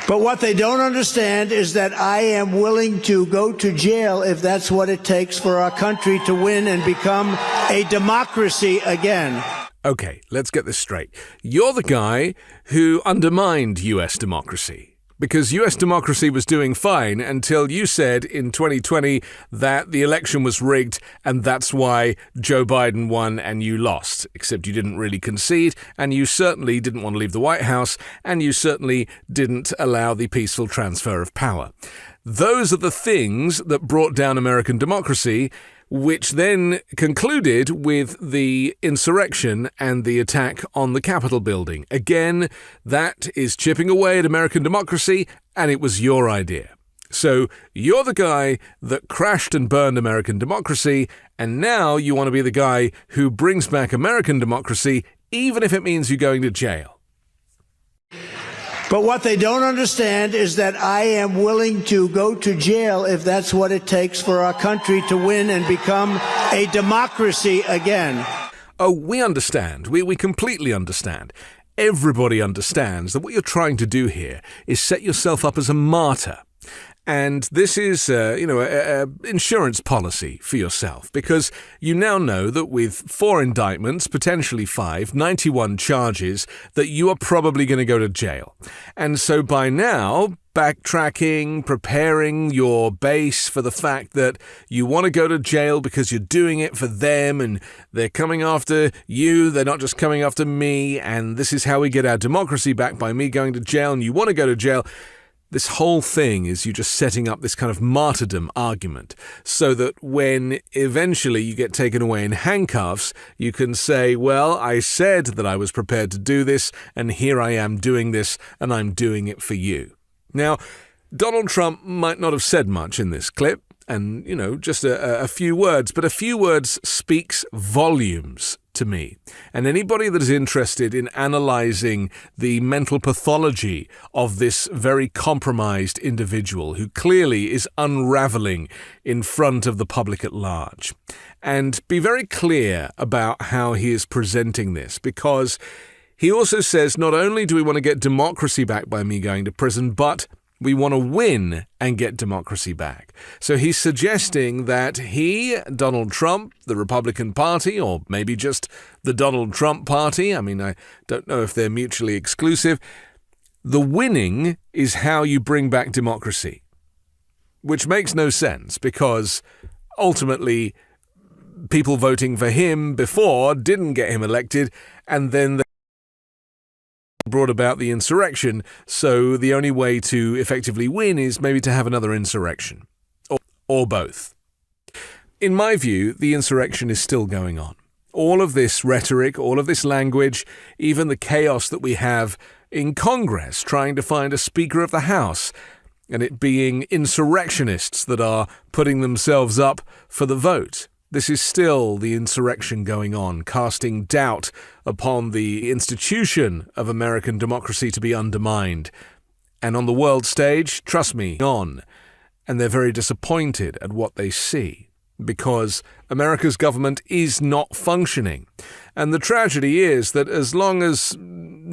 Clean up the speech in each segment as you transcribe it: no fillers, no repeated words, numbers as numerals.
But what they don't understand is that I am willing to go to jail if that's what it takes for our country to win and become a democracy again. Okay, let's get this straight. You're the guy who undermined U.S. democracy. Because US democracy was doing fine until you said in 2020 that the election was rigged and that's why Joe Biden won and you lost. Except you didn't really concede, and you certainly didn't want to leave the White House, and you certainly didn't allow the peaceful transfer of power. Those are the things that brought down American democracy, which then concluded with the insurrection and the attack on the Capitol building. Again, that is chipping away at American democracy, and it was your idea. So you're the guy that crashed and burned American democracy, and now you want to be the guy who brings back American democracy, even if it means you going to jail. But what they don't understand is that I am willing to go to jail if that's what it takes for our country to win and become a democracy again. Oh, we understand. We completely understand. Everybody understands that what you're trying to do here is set yourself up as a martyr. And this is, a insurance policy for yourself, because you now know that with 4 indictments, potentially 5, 91 charges, that you are probably going to go to jail. And so by now, backtracking, preparing your base for the fact that you want to go to jail because you're doing it for them and they're coming after you, they're not just coming after me, and this is how we get our democracy back by me going to jail, and you want to go to jail. This whole thing is you just setting up this kind of martyrdom argument so that when eventually you get taken away in handcuffs, you can say, well, I said that I was prepared to do this, and here I am doing this, and I'm doing it for you. Now, Donald Trump might not have said much in this clip, and, just a few words, but a few words speaks volumes to me. And anybody that is interested in analysing the mental pathology of this very compromised individual who clearly is unravelling in front of the public at large. And be very clear about how he is presenting this, because he also says not only do we want to get democracy back by me going to prison, but we want to win and get democracy back. So he's suggesting that he, Donald Trump, the Republican Party, or maybe just the Donald Trump Party, I don't know if they're mutually exclusive, the winning is how you bring back democracy. Which makes no sense, because ultimately people voting for him before didn't get him elected, and then brought about the insurrection, so the only way to effectively win is maybe to have another insurrection, or both. In my view, the insurrection is still going on. All of this rhetoric, all of this language, even the chaos that we have in Congress trying to find a Speaker of the House, and it being insurrectionists that are putting themselves up for the vote. This is still the insurrection going on, casting doubt upon the institution of American democracy to be undermined. And on the world stage, trust me, on. And they're very disappointed at what they see, because America's government is not functioning. And the tragedy is that as long as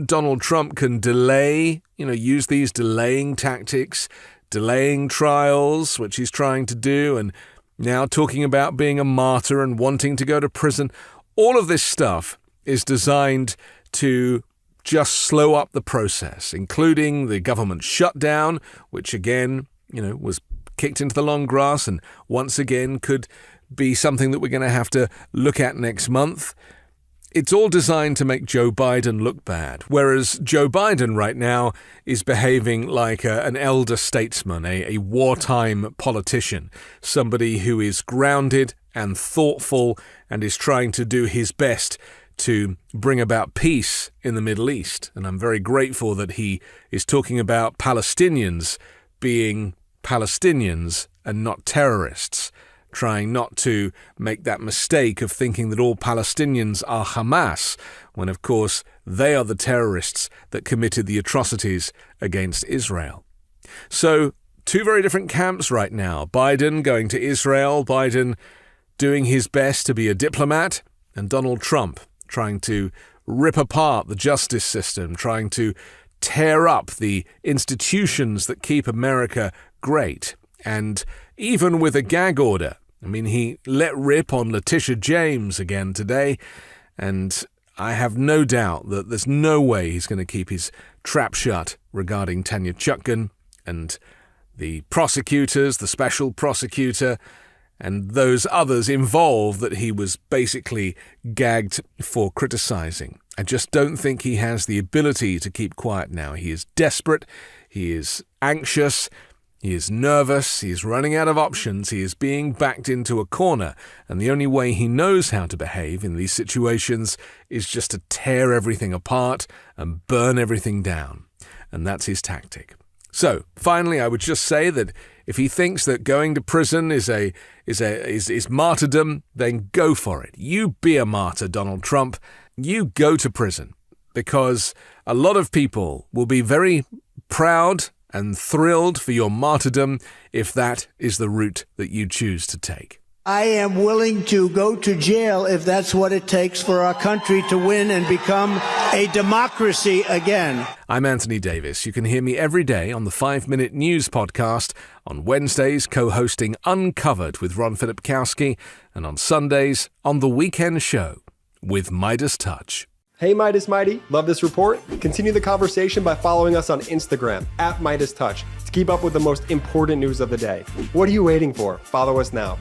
Donald Trump can delay, use these delaying tactics, delaying trials, which he's trying to do, and now talking about being a martyr and wanting to go to prison, all of this stuff is designed to just slow up the process, including the government shutdown, which again, was kicked into the long grass and once again could be something that we're going to have to look at next month. It's all designed to make Joe Biden look bad, whereas Joe Biden right now is behaving like an elder statesman, a wartime politician, somebody who is grounded and thoughtful and is trying to do his best to bring about peace in the Middle East. And I'm very grateful that he is talking about Palestinians being Palestinians and not terrorists, trying not to make that mistake of thinking that all Palestinians are Hamas, when of course they are the terrorists that committed the atrocities against Israel. So, 2 very different camps right now. Biden going to Israel, Biden doing his best to be a diplomat, and Donald Trump trying to rip apart the justice system, trying to tear up the institutions that keep America great. And even with a gag order, I mean, he let rip on Leticia James again today, and I have no doubt that there's no way he's going to keep his trap shut regarding Tanya Chutkan and the prosecutors, the special prosecutor, and those others involved that he was basically gagged for criticizing. I just don't think he has the ability to keep quiet now. He is desperate, he is anxious, he is nervous, he is running out of options, he is being backed into a corner, and the only way he knows how to behave in these situations is just to tear everything apart and burn everything down. And that's his tactic. So, finally, I would just say that if he thinks that going to prison is martyrdom, then go for it. You be a martyr, Donald Trump. You go to prison, because a lot of people will be very proud and thrilled for your martyrdom if that is the route that you choose to take. I am willing to go to jail if that's what it takes for our country to win and become a democracy again. I'm Anthony Davis. You can hear me every day on the 5-Minute News podcast, on Wednesdays co-hosting Uncovered with Ron Filipkowski, and on Sundays on The Weekend Show with MeidasTouch. Hey Midas Mighty, love this report? Continue the conversation by following us on Instagram @MeidasTouch to keep up with the most important news of the day. What are you waiting for? Follow us now.